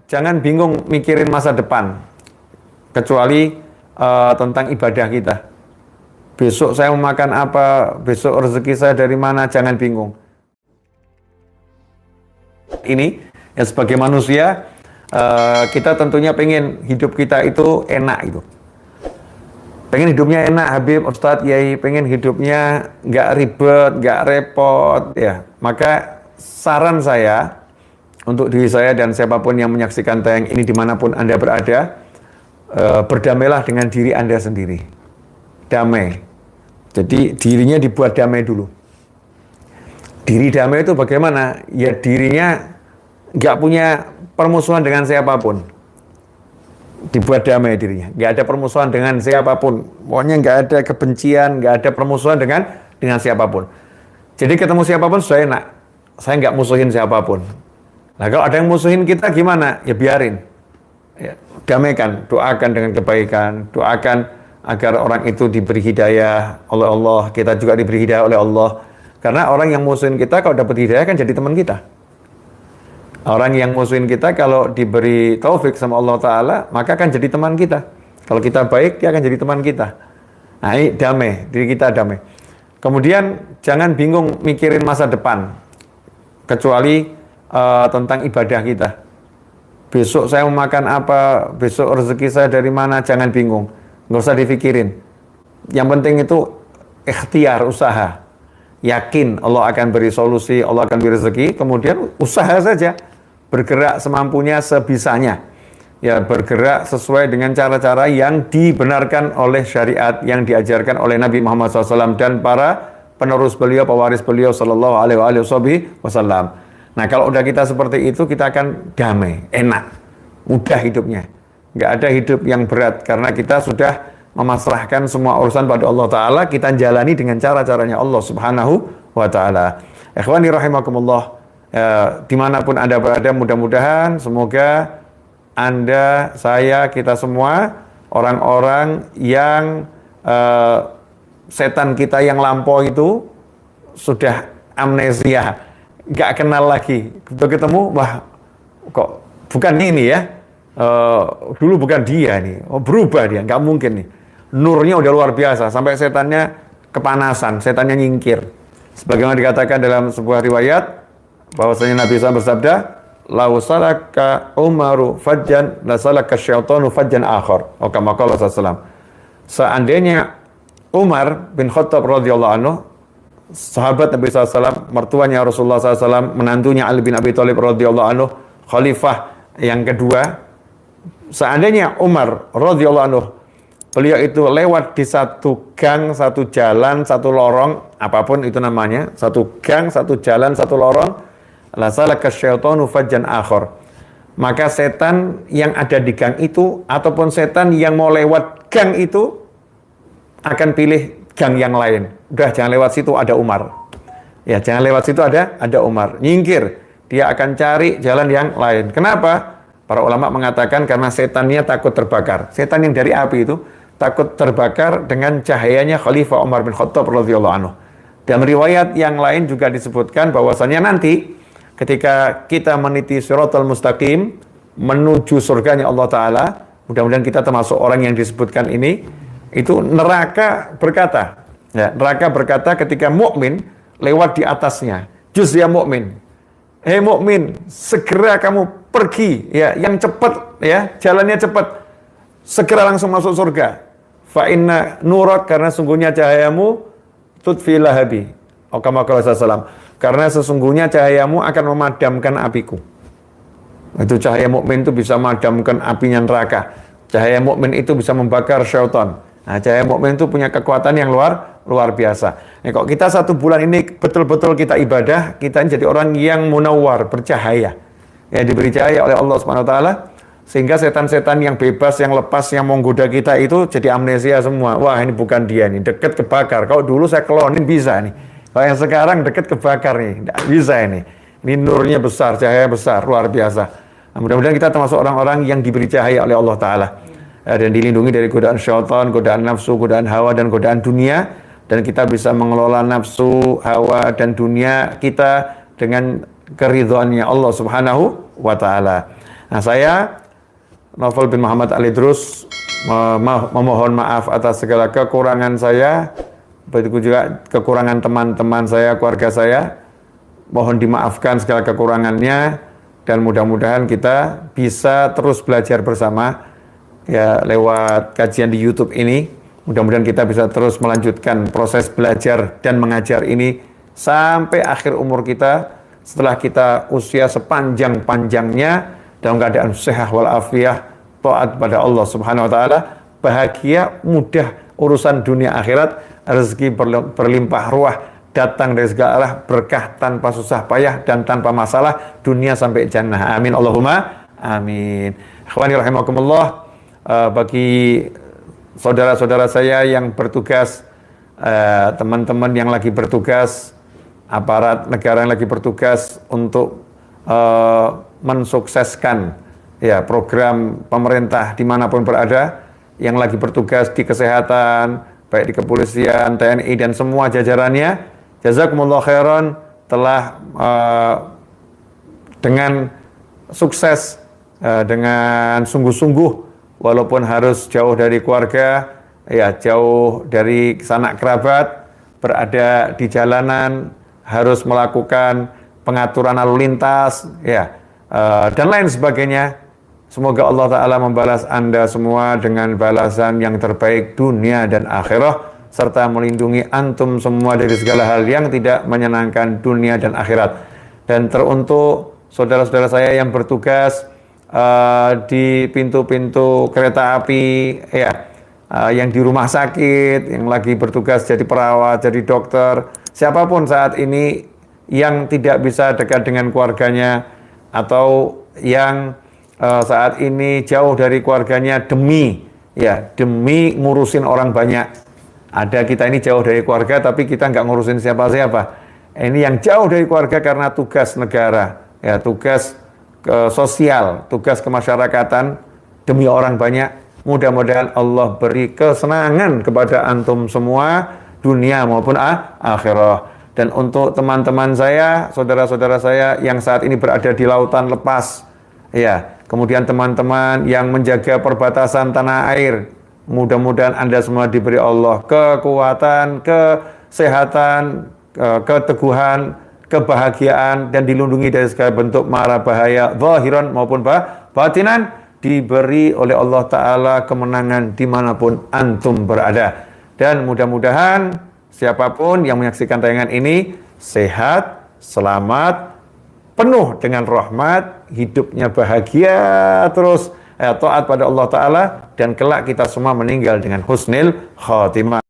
Jangan bingung mikirin masa depan, kecuali tentang ibadah kita. Besok saya mau makan apa, besok rezeki saya dari mana, jangan bingung. Ini ya sebagai manusia, kita tentunya pengen hidup kita itu enak gitu. Pengen hidupnya enak, Habib, Ustadz, Yai, pengen hidupnya nggak ribet, nggak repot, ya. Maka saran saya untuk diri saya dan siapapun yang menyaksikan tayang ini dimanapun Anda berada, berdamailah dengan diri Anda sendiri. Damai. Jadi dirinya dibuat damai dulu. Diri damai itu bagaimana? Ya dirinya nggak punya permusuhan dengan siapapun. Dibuat damai dirinya. Nggak ada permusuhan dengan siapapun. Pokoknya nggak ada kebencian, nggak ada permusuhan dengan siapapun. Jadi ketemu siapapun sudah enak. Saya nggak musuhin siapapun. Nah kalau ada yang musuhin kita gimana? Ya biarin. Ya, damaikan, doakan dengan kebaikan, doakan agar orang itu diberi hidayah oleh Allah, kita juga diberi hidayah oleh Allah. Karena orang yang musuhin kita kalau dapat hidayah kan jadi teman kita. Orang yang musuhin kita kalau diberi taufik sama Allah Ta'ala, maka akan jadi teman kita. Kalau kita baik, dia akan jadi teman kita. Nah ini damai, diri kita damai. Kemudian jangan bingung mikirin masa depan, kecuali tentang ibadah kita. Besok saya mau makan apa, besok rezeki saya dari mana, jangan bingung. Nggak usah dipikirin. Yang penting itu ikhtiar, usaha. Yakin Allah akan beri solusi, Allah akan beri rezeki, kemudian usaha saja. Bergerak semampunya, sebisanya. Ya, bergerak sesuai dengan cara-cara yang dibenarkan oleh syariat, yang diajarkan oleh Nabi Muhammad SAW dan para penerus beliau, pewaris beliau Sallallahu Alaihi Wasallam. Nah kalau udah kita seperti itu, kita akan damai, enak, mudah hidupnya. Nggak ada hidup yang berat, karena kita sudah memasrahkan semua urusan pada Allah Ta'ala, kita jalani dengan cara-caranya Allah Subhanahu wa Ta'ala. Ikhwani rahimakumullah, dimanapun Anda berada, mudah-mudahan semoga Anda, saya, kita semua, orang-orang yang setan kita yang lampau itu sudah amnesia, nggak kenal lagi. Begitu ketemu, wah kok bukan ini ya, dulu bukan dia nih, oh berubah dia, nggak mungkin nih. Nurnya udah luar biasa, sampai setannya kepanasan, setannya nyingkir. Sebagaimana dikatakan dalam sebuah riwayat, bahwasanya Nabi SAW bersabda, "Lau salaka Umaru fajjan, la salaka syaitanu fajjan akhar." Oh kama qala sallallahu. Seandainya Umar bin Khattab radhiyallahu anhu, sahabat Nabi SAW, mertuanya Rasulullah SAW, menantunya Ali bin Abi Thalib radhiyallahu anhu, khalifah yang kedua, seandainya Umar radhiyallahu anhu, beliau itu lewat di satu gang, satu jalan, satu lorong, apapun itu namanya, satu gang, satu jalan, satu lorong, la salaka syaitanu fajjan akhar. Maka setan yang ada di gang itu, ataupun setan yang mau lewat gang itu, akan pilih gang yang lain. Udah jangan lewat situ, ada Umar. Ya, jangan lewat situ, ada Umar. Nyingkir. Dia akan cari jalan yang lain. Kenapa? Para ulama mengatakan karena setannya takut terbakar. Setan yang dari api itu takut terbakar dengan cahayanya Khalifah Umar bin Khattab radhiyallahu anhu. Dan riwayat yang lain juga disebutkan bahwasannya nanti ketika kita meniti Shiratal Mustaqim menuju surganya Allah Ta'ala, mudah-mudahan kita termasuk orang yang disebutkan ini, itu neraka berkata, ya, neraka berkata ketika mukmin lewat di atasnya, juz ya mukmin, hei mukmin, segera kamu pergi, ya, yang cepat, ya, jalannya cepat, segera langsung masuk surga. Fa inna nurak, karena sungguhnya cahayamu, tudfi lahabi, kama qala sallallahu. Karena sesungguhnya cahayamu akan memadamkan apiku. Itu cahaya mukmin itu bisa memadamkan apinya neraka. Cahaya mukmin itu bisa membakar syaitan. Nah, cahaya mukmin itu punya kekuatan yang luar biasa. Nah, kok kita 1 bulan ini betul-betul kita ibadah, kita jadi orang yang munawwar, bercahaya. Ya, diberi cahaya oleh Allah Subhanahu wa Ta'ala, sehingga setan-setan yang bebas, yang lepas, yang menggoda kita itu jadi amnesia semua. Wah, ini bukan dia nih, deket kebakar. Kalau dulu saya klonin bisa nih. Kalau yang sekarang deket kebakar nih, nggak bisa ini. Ini nurnya besar, cahaya besar, luar biasa. Nah, mudah-mudahan kita termasuk orang-orang yang diberi cahaya oleh Allah Ta'ala. Dan dilindungi dari godaan syaitan, godaan nafsu, godaan hawa, dan godaan dunia. Dan kita bisa mengelola nafsu, hawa, dan dunia kita dengan keridhaannya Allah Subhanahu wa Ta'ala. Nah, saya Naufal bin Muhammad Al-Idrus memohon maaf atas segala kekurangan saya, begitu juga kekurangan teman-teman saya, keluarga saya. Mohon dimaafkan segala kekurangannya, dan mudah-mudahan kita bisa terus belajar bersama ya lewat kajian di YouTube ini. Mudah-mudahan kita bisa terus melanjutkan proses belajar dan mengajar ini sampai akhir umur kita, setelah kita usia sepanjang-panjangnya dalam keadaan sehat walafiat, taat pada Allah Subhanahu wa taala, bahagia, mudah urusan dunia akhirat, rezeki berlimpah ruah, datang dari segala arah, berkah tanpa susah payah dan tanpa masalah, dunia sampai jannah. Amin Allahumma amin. Ikhwani rahimakumullah, bagi saudara-saudara saya yang bertugas, teman-teman yang lagi bertugas, aparat negara yang lagi bertugas untuk mensukseskan ya program pemerintah dimanapun berada, yang lagi bertugas di kesehatan, baik di kepolisian, TNI dan semua jajarannya, jazakumullah khairan, telah dengan sukses, dengan sungguh-sungguh, walaupun harus jauh dari keluarga, ya jauh dari sanak kerabat, berada di jalanan, harus melakukan pengaturan lalu lintas, ya dan lain sebagainya. Semoga Allah Ta'ala membalas Anda semua dengan balasan yang terbaik dunia dan akhirah, serta melindungi antum semua dari segala hal yang tidak menyenangkan dunia dan akhirat. Dan teruntuk saudara-saudara saya yang bertugas di pintu-pintu kereta api, ya, yang di rumah sakit, yang lagi bertugas jadi perawat, jadi dokter, siapapun saat ini yang tidak bisa dekat dengan keluarganya, atau yang saat ini jauh dari keluarganya demi ngurusin orang banyak. Ada kita ini jauh dari keluarga tapi kita nggak ngurusin siapa-siapa. Ini yang jauh dari keluarga karena tugas negara, ya tugas sosial, tugas kemasyarakatan demi orang banyak. Mudah-mudahan Allah beri kesenangan kepada antum semua, dunia maupun akhirah. Dan untuk teman-teman saya, saudara-saudara saya yang saat ini berada di lautan lepas, ya, kemudian teman-teman yang menjaga perbatasan tanah air, mudah-mudahan Anda semua diberi Allah kekuatan, kesehatan, keteguhan, kebahagiaan, dan dilindungi dari segala bentuk mara bahaya zahiran maupun batinan, diberi oleh Allah Ta'ala kemenangan dimanapun antum berada. Dan mudah-mudahan siapapun yang menyaksikan tayangan ini sehat, selamat, penuh dengan rahmat, hidupnya bahagia terus, taat pada Allah Ta'ala, dan kelak kita semua meninggal dengan husnul khatimah.